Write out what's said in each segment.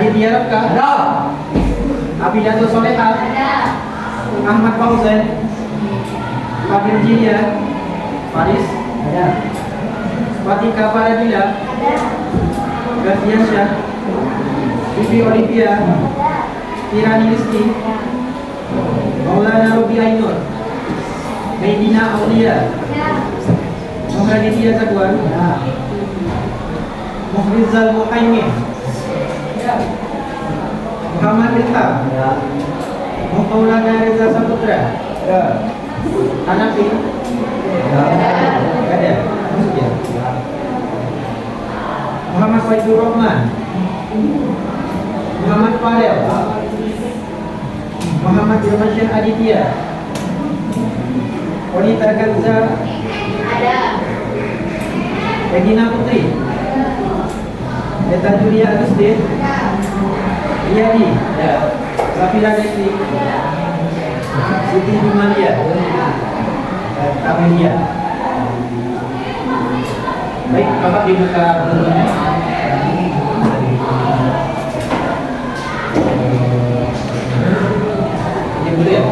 Aditya Rafka? Ada. Abidato Soleha? Ada. Ahmad Fauzan? Fadil Jilia? Faris? Ada. Fatika Faradila? Ada. Gafian Syah? Bibi Olivia? Tirani Rizki? Maulana Robi Ainur? Medina Aulia? Muhammad Aditya Zaguan? Ada. Muhrizal Muhaimin? Muhammad Ilham? Ada. Maulana Reza Saputra? Ada. Hanafi? Gak ada? Masuk ya? Muhammad Faidur Rahman? Muhammad Farel? Muhammad Irmansyah Aditya? Wanita Ganza? Ada. Regina Putri? Eta Julia Agustin? Riyadi? Safira Desri? Siti Jumalia? Amelia? Baik, Bapak dibuka bukunya. Ini dulu ya.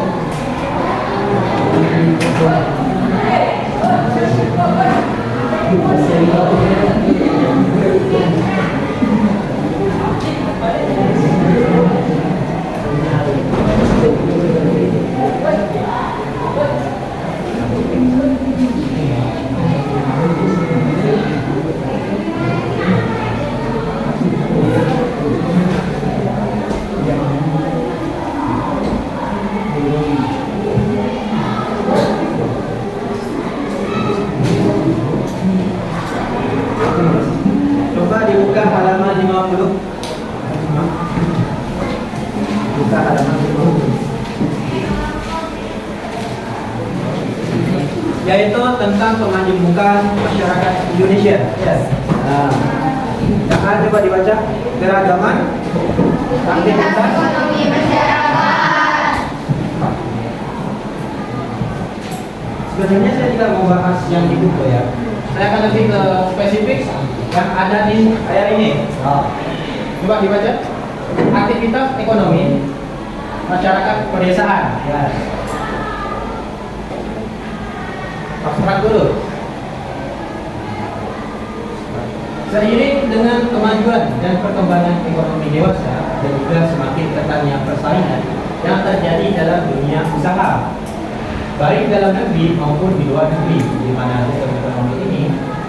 Coba dibuka halaman 50. Buka halaman 50. Yaitu tentang pemajukan masyarakat Indonesia. Yes. Nah, coba dibaca keragaman aktivitas. Ekonomi masyarakat. Sebenarnya saya tidak mau bahas yang di buku ya. Saya akan lebih ke spesifik yang ada di ayat ini. Coba dibaca. Aktivitas ekonomi masyarakat pedesaan. Yes. Abstrak dulu. Seiring dengan kemajuan dan perkembangan ekonomi dewasa dan juga semakin ketatnya persaingan yang terjadi dalam dunia usaha, baik dalam negeri maupun di luar negeri, di mana sistem ekonomi ini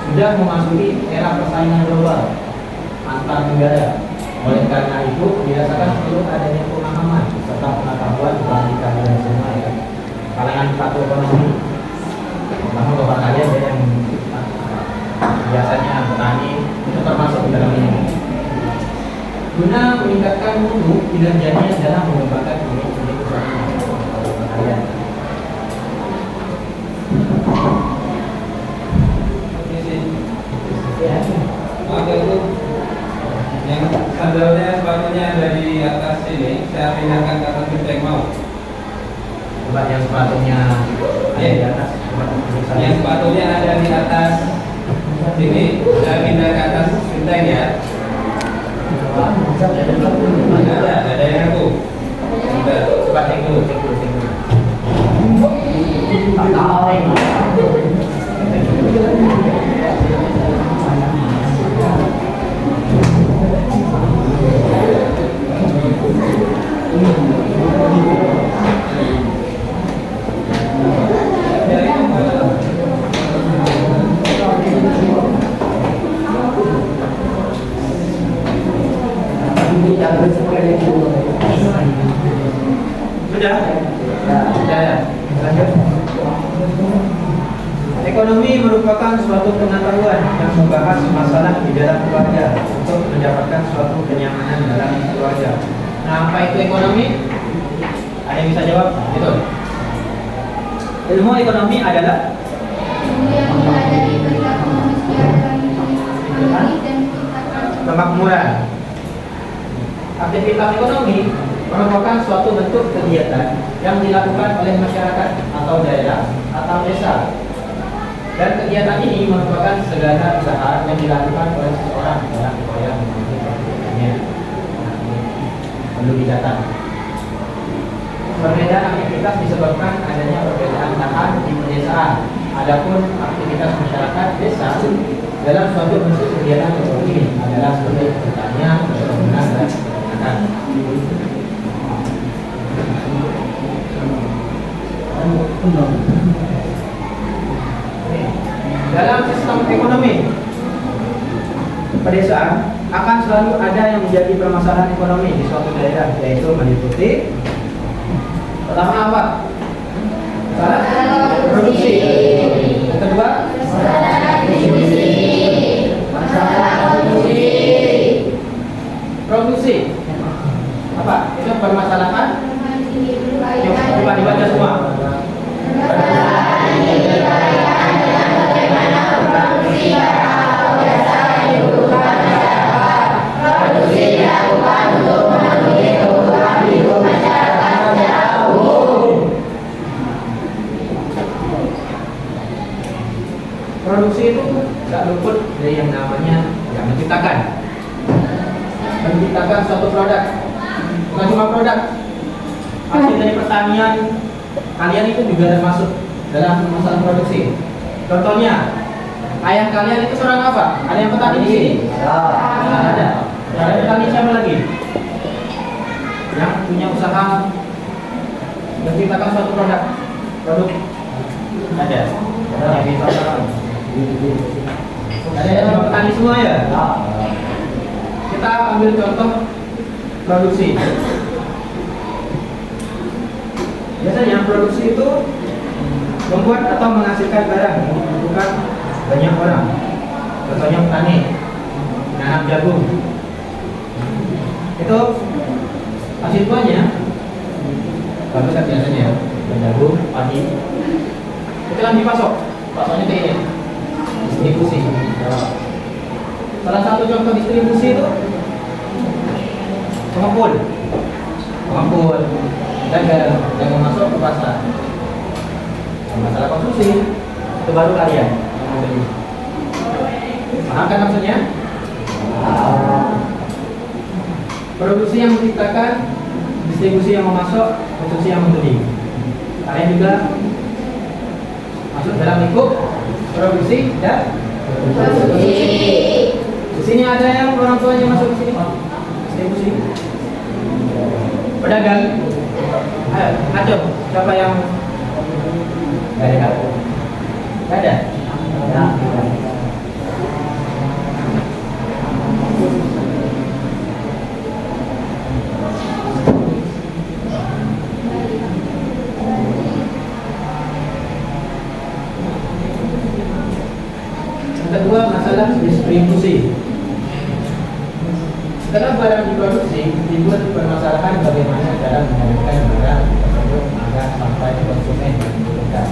sudah memasuki era persaingan global antar negara. Oleh karena itu, dirasakan perlu adanya pemahaman serta pengetahuan bagi kalian semua ya, kalangan satu ekonomi. Pertama bapak kalian ya, yang biasanya petani itu termasuk dalam ini. Guna meningkatkan mutu kinerjanya dalam mengembangkan unit-unit usaha kalian. Maka itu yang sandalnya sepatunya dari atas sini saya pindahkan ke atas benteng mau. Coba yang sepatunya ada di atas. Yang sepatunya ada di atas sini saya pindah ke atas benteng ya. Ada yang aku. Coba cek dulu. Tak tahu. Sudah? Sudah ya. Lanjut. Ekonomi merupakan suatu pengetahuan yang membahas masalah di dalam keluarga untuk mendapatkan suatu kenyamanan dalam keluarga. Nah, apa itu ekonomi? Ada yang bisa jawab? Gitu. Ilmu ekonomi adalah Ilmu yang mempelajari tentang kemanusiaan, ekonomi dan kehidupan. kemakmuran. Aktivitas ekonomi merupakan suatu bentuk kegiatan yang dilakukan oleh masyarakat atau daerah atau desa. Dan kegiatan ini merupakan segala usaha yang dilakukan oleh seseorang dalam upaya memenuhi kebutuhannya. Nah, ini perlu dicatat. Perbedaan aktivitas disebabkan adanya perbedaan lahan di pedesaan. Adapun aktivitas masyarakat desa dalam suatu bentuk kegiatan ekonomi adalah seperti pertanian, perkebunan, dan peternakan. Dalam sistem ekonomi pedesaan akan selalu ada yang menjadi permasalahan ekonomi di suatu daerah, yaitu meliputi pertama apa? Masalah produksi. Yang kedua, produksi. Apa? Itu permasalahan. Coba dibaca semua. Produksi itu tidak luput dari yang namanya yang menciptakan suatu produk. Bukan cuma produk, hasil dari pertanian kalian itu juga termasuk dalam masalah produksi. Contohnya, ayah kalian itu seorang apa? Ada yang petani di sini? Ada. Ada petani siapa lagi? Yang punya usaha menciptakan suatu produk. Ada. Ada yang petani semua ya? Kita ambil contoh produksi. Biasanya produksi itu membuat atau menghasilkan barang yang dibutuhkan banyak orang. Contohnya petani menanam jagung. Itu hasil buahnya bagus kan biasanya ya, jagung, padi. Itu kan dipasok. Pasoknya ke ini distribusi. Salah satu contoh distribusi itu pengumpul, dagang masuk ke pasar. Masalah konsumsi itu baru kalian yang membeli. Paham kan maksudnya? Produksi yang menciptakan, distribusi yang memasok, konsumsi yang membeli. Kalian juga masuk dalam lingkup produksi dan konsumsi. Di sini ada yang orang tuanya masuk ke sini, distribusi. Pedagang. Ayo, acung. Siapa yang nggak ada? Nggak ada. Kedua, masalah distribusi. Setelah barang diproduksi, timbul permasalahan bagaimana cara menyampaikan barang tersebut agar sampai ke konsumen yang dibutuhkan.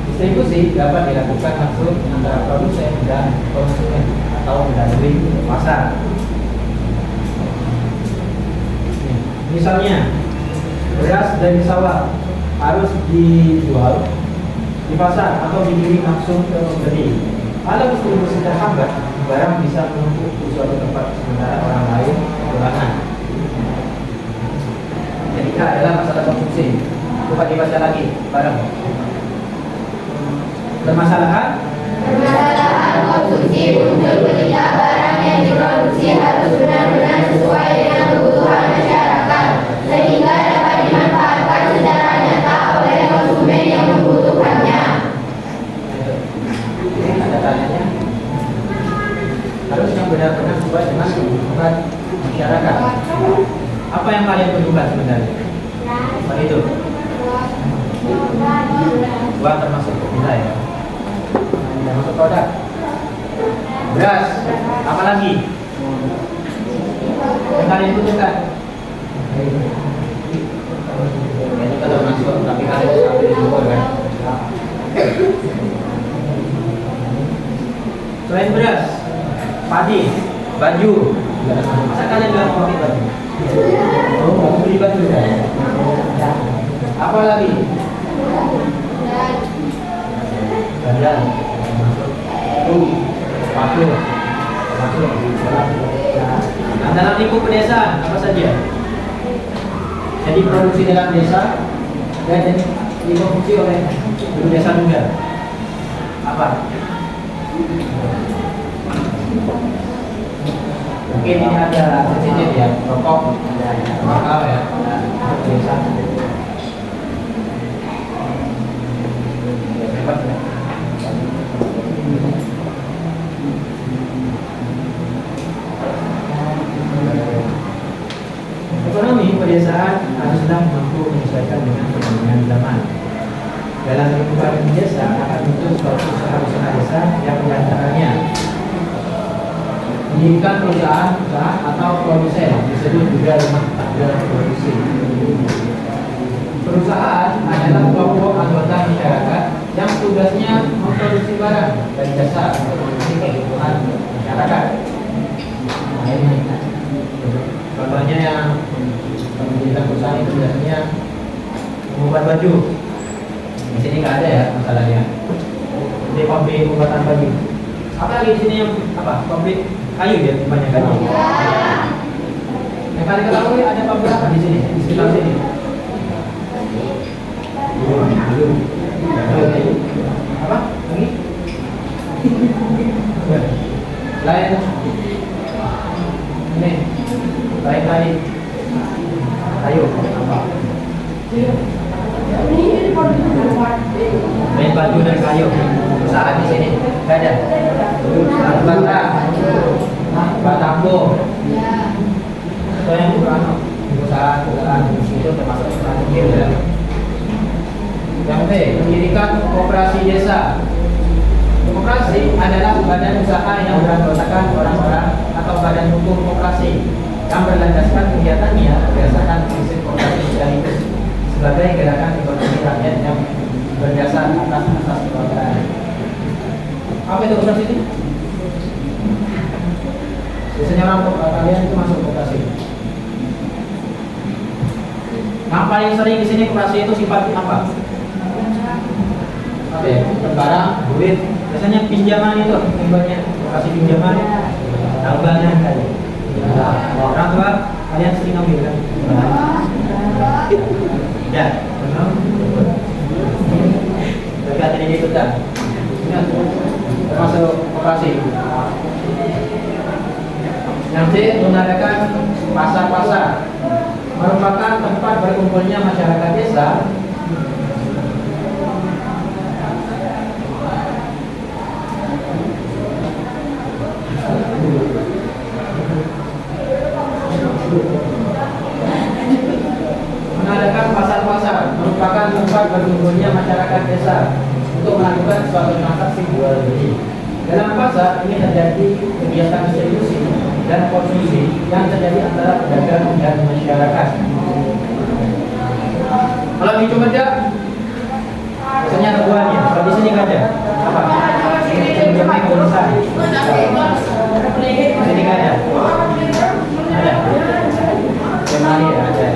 Distribusi dapat dilakukan langsung antara produsen dan konsumen atau melalui pasar. Misalnya, beras dari sawah harus dijual di pasar atau dikirim langsung ke pembeli. Kalau distribusi terhambat, barang bisa menumpuk di suatu tempat sementara orang lain kekurangan. Ketiga adalah masalah konsumsi. Coba dibaca lagi barang. Permasalahan konsumsi muncul ketika barang yang diproduksi harus benar-benar sesuai dengan kebutuhan masyarakat sehingga dapat dimanfaatkan secara nyata oleh konsumen yang membutuhkannya. ada tanyanya. Harus yang benar-benar sesuai dengan kebutuhan masyarakat. Apa yang kalian butuhkan sebenarnya? Apa itu? Buah termasuk kita ya. Termasuk produk. Beras. Apa lagi? Yang kalian butuhkan? Ini kan termasuk, tapi kalian bisa ambil juga kan? Selain beras, padi, baju. Masa kalian bilang mau beli baju? Oh, mau beli baju kan? Apa lagi? Dandan, sepatu, termasuk. Nah, dalam lingkup pedesaan apa saja? Jadi produksi dalam desa dan diproduksi oleh penduduk desa juga. Apa? Mungkin ini ada sensitif ya, rokok, bakal ya, desa. Hebat ya. Ekonomi pedesaan haruslah mampu menyesuaikan dengan perkembangan zaman. Dalam lingkungan desa akan muncul suatu usaha-usaha desa yang mengantaranya mendirikan perusahaan atau produsen, disebut juga rumah tangga produksi. Perusahaan adalah kelompok anggota masyarakat yang tugasnya memproduksi barang dan jasa untuk memenuhi kebutuhan masyarakat. Nah, ini contohnya yang mendirikan perusahaan itu biasanya membuat baju. Di sini nggak ada ya masalahnya. Ini pabrik pembuatan baju. Apa lagi di sini yang apa? Pabrik kayu ya kebanyakan. Yang kalian ketahui ada pabrik apa di sini? Di sekitar sini. Belum. Apa? Lagi? Lain. Ini. Lain tadi. Ayo, apa? Main baju dan kayu. Perusahaan di sini. Gak ada. Bata. Batako. Itu yang bukan perusahaan itu termasuk perusahaan kecil ya. Yang B, mendirikan koperasi desa. Koperasi adalah badan usaha yang beranggotakan orang-orang atau badan hukum koperasi yang berlandaskan kegiatannya berdasarkan prinsip koperasi sekaligus sebagai gerakan ekonomi rakyat yang berdasar atas asas kekeluargaan. Apa itu koperasi ini? Biasanya orang kalian itu masuk koperasi. Yang paling sering di sini koperasi itu sifatnya apa? Apa ya? Barang, duit. Biasanya pinjaman itu ibaratnya koperasi pinjaman, tabungan kali. Orang tua kalian sering ambil kan? Ya, benar. Berkat ini itu kan? Termasuk koperasi. Yang C, mengadakan pasar-pasar, merupakan tempat berkumpulnya masyarakat desa merupakan tempat berkumpulnya masyarakat desa untuk melakukan suatu transaksi jual beli. Dalam pasar ini terjadi kegiatan distribusi dan konsumsi yang terjadi antara pedagang dan masyarakat. Kalau di Sumedang biasanya ada buahnya. Kalau di sini nggak ada. Apa? Ini cenderungnya kulisan. Di sini nggak ada. Ada. Kemari ada.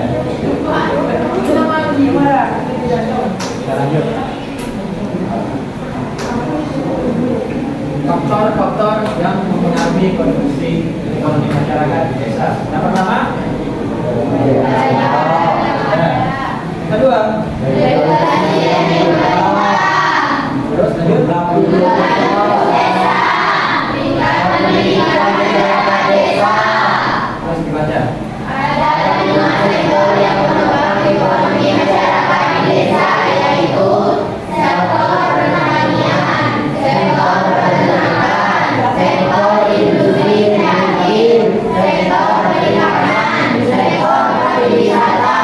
Kita lanjut. Faktor-faktor yang mempengaruhi kondisi ekonomi masyarakat di desa. Yang pertama, kedua, terus lanjut. Terus dibaca. Ekonomi masyarakat di desa yaitu sektor pertanian, sektor peternakan, sektor industri kreatif, sektor perikanan, sektor pariwisata.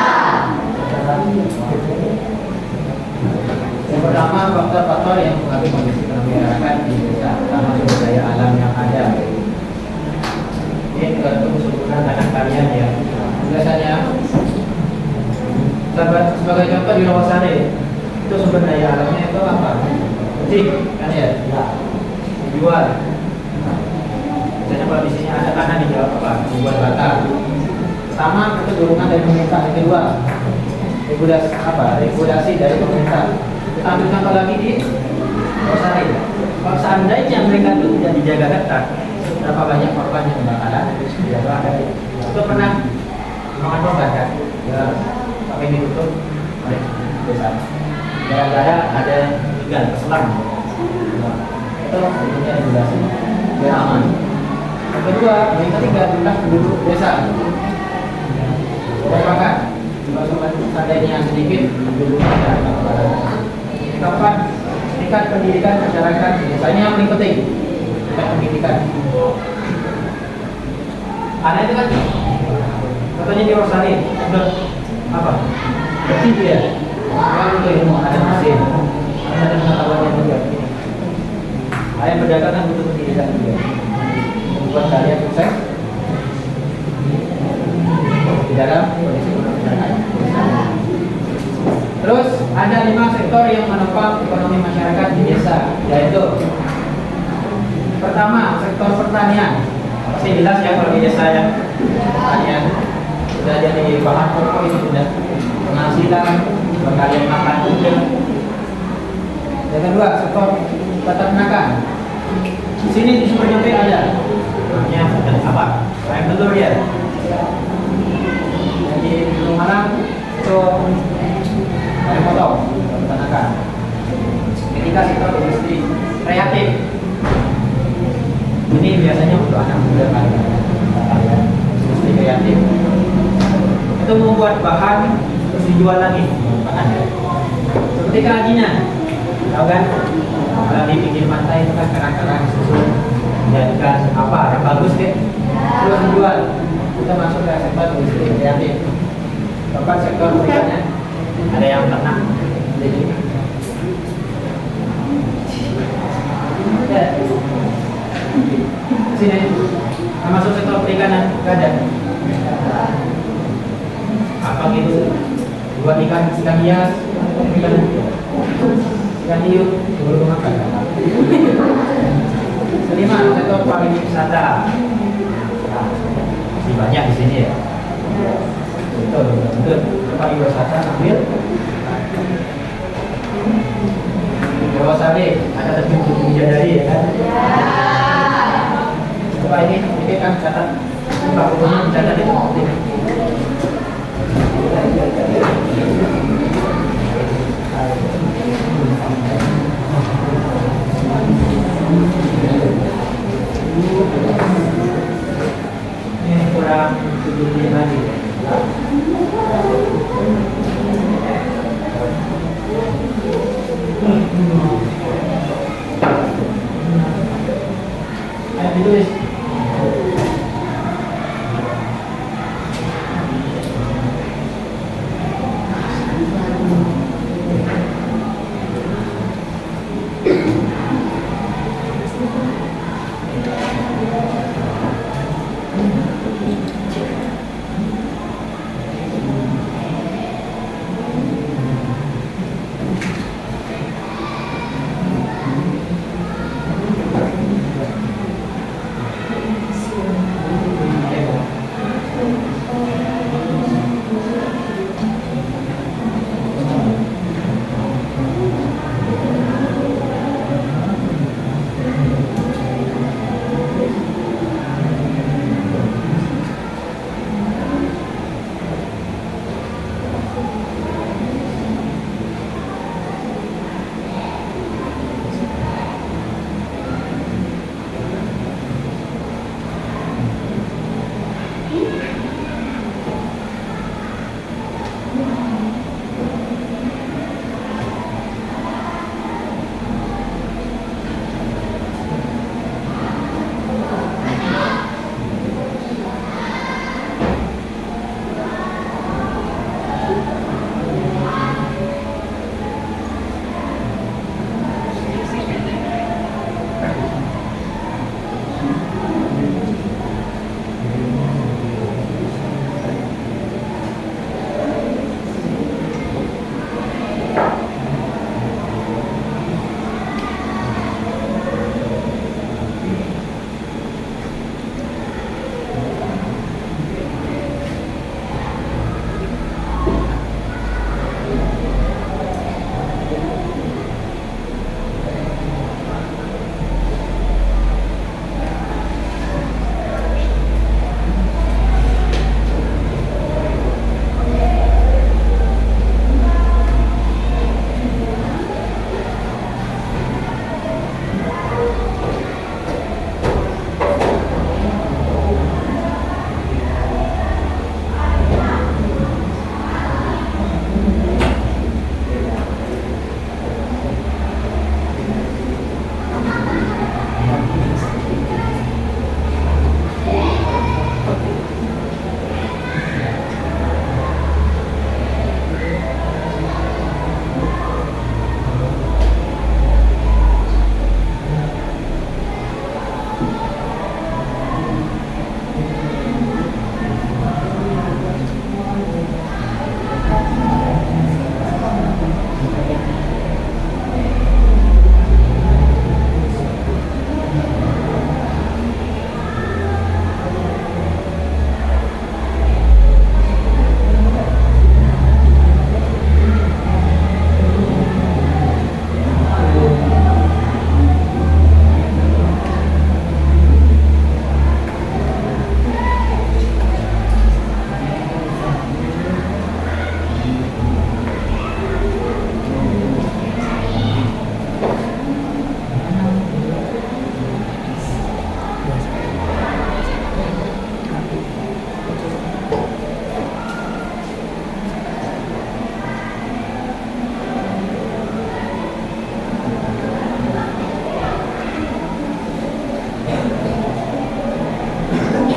Yang pertama, faktor-faktor yang mempengaruhi kondisi ekonomi masyarakat di desa, terutama sumber daya alam yang ada. Ini tergantung keseluruhan tanah kalian ya. Biasanya sebagai contoh di Rawasari itu sumber daya alamnya itu apa? Petik kan ya? Dijual. Misalnya kalau di sini ada tanah dijual apa? Dijual bata. Pertama itu dorongan dari pemerintah. Yang kedua regulasi apa? Regulasi dari pemerintah. Kita ambil contoh lagi di Rawasari. Kalau seandainya mereka itu tidak dijaga ketat, berapa banyak korban yang kebakaran? Tidak ada. Itu pernah makan korban kan? Ya. sampai ditutup oleh desa. Gara-gara ada tinggal keselam. Itu sebetulnya regulasi biar aman. Yang kedua, yang ketiga jumlah penduduk desa. Berapakah? Jumlah seandainya sedikit penduduknya akan berapa? Keempat, tingkat pendidikan masyarakat desa ini yang paling penting. Tingkat pendidikan. Karena itu kan katanya di Rosari udah apa? Bersih dia. Kalau untuk ilmu ada mesin, ada pengetahuan yang juga. Ayah berdagang kan butuh pendidikan juga. Membuat kalian sukses di dalam kondisi masyarakat. Terus ada 5 sektor yang menopang ekonomi masyarakat di desa, yaitu pertama sektor pertanian. Pasti jelas ya kalau di desa ya pertanian sudah jadi bahan pokok itu sudah penghasilan kalian makan juga. Yang kedua sektor peternakan. Di sini di Sumber Jambe ada namanya peternak apa? Ayam telur ya. Jadi di Gunung Malang itu ayam potong peternakan. Ketiga sektor industri kreatif. Ini biasanya untuk anak muda kan, industri kreatif. Itu membuat bahan terus dijual lagi bahannya. Seperti kerajinan, tahu kan? Kalau di pinggir pantai itu kan karang-karang susun, jadikan apa yang bagus deh, terus dijual. Kita masuk ke sektor industri kreatif. Keempat sektor berikutnya ada yang ternak, jadi sini masuk sektor perikanan nggak ada apa gitu buat ikan hias ikan hiu baru makan. Kelima sektor pariwisata. Nah, masih banyak di sini ya. Betul pariwisata ambil Jawa Sari ada terjun Bidadari ya kan. Coba ini kan catat Pak Gubernur catat itu penting. Ini kurang 75 lagi. Ayo ditulis.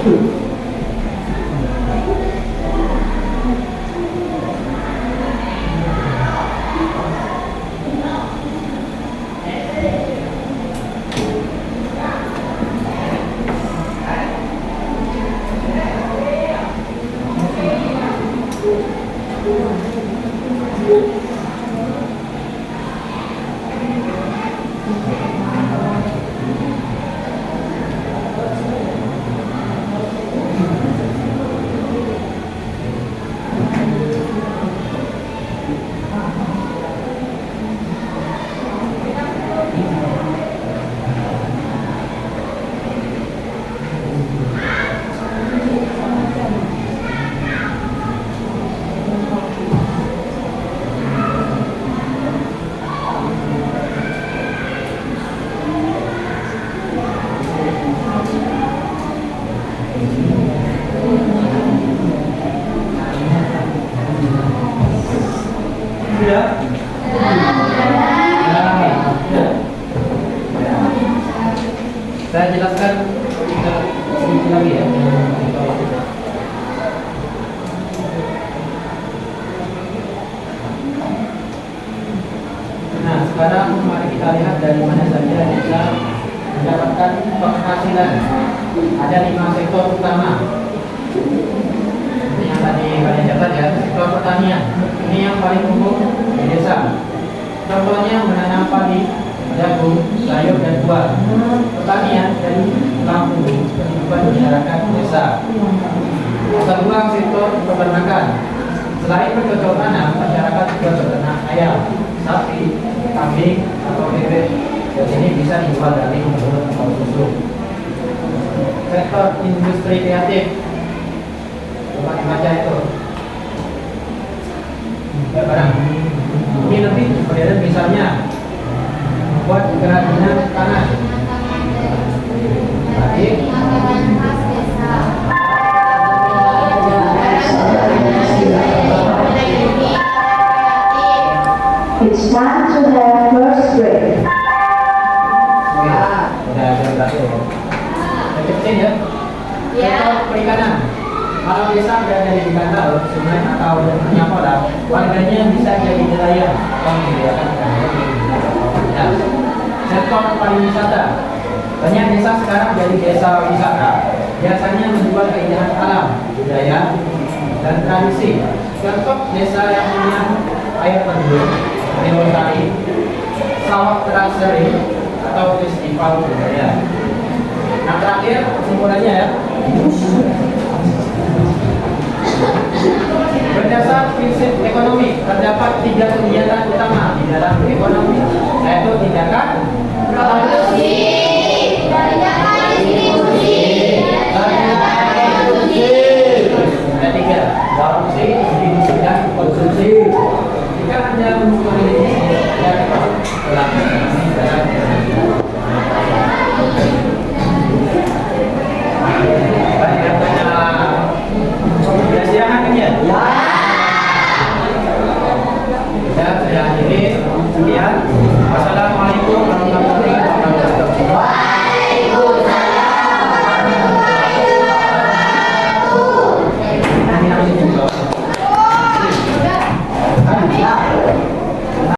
Sudah? Saya jelaskan sedikit lagi ya. Nah, sekarang mari kita lihat dari mana saja bisa mendapatkan penghasilan. Ada 5 sektor utama. Ini yang tadi kalian catat ya, sektor pertanian. Ini yang paling umum di desa. Contohnya menanam padi, jagung, sayur dan buah. Pertanian dari kampung kehidupan masyarakat desa. Kedua, sektor peternakan. Selain bercocok tanam, masyarakat juga beternak ayam, sapi, kambing atau bebek. Dan ini bisa dijual dari menurut atau susu. Sektor industri kreatif. Coba dibaca itu. Ya barang. Ini nanti kemudian misalnya buat kerajinan tangan. Baik. It's time to have first break. Udah berhasil ya. Kecil ya. Ya. Sektor perikanan. Kalau desa berada di kantor, sungai atau penyapola, warganya bisa jadi nelayan atau menyediakan ikan. Sektor pariwisata. Banyak desa sekarang jadi desa wisata. Biasanya menjual keindahan alam, budaya, dan tradisi. Contoh desa yang punya air terjun, lestari, sawah teraseri, atau festival budaya. Nah terakhir kesimpulannya ya. Berdasar prinsip ekonomi, terdapat 3 kegiatan utama di dalam ekonomi, yaitu tindakan Produksi, tindakan distribusi, dan tindakan konsumsi. Ada 3, produksi, distribusi, dan konsumsi. Jika Anda memiliki dan melakukan dalam baik, katanya sudah siap kan ya? Ya, saya akhiri. Sekian. Wassalamualaikum warahmatullahi wabarakatuh. Waalaikumsalam warahmatullahi wabarakatuh. Ini harus dibuka.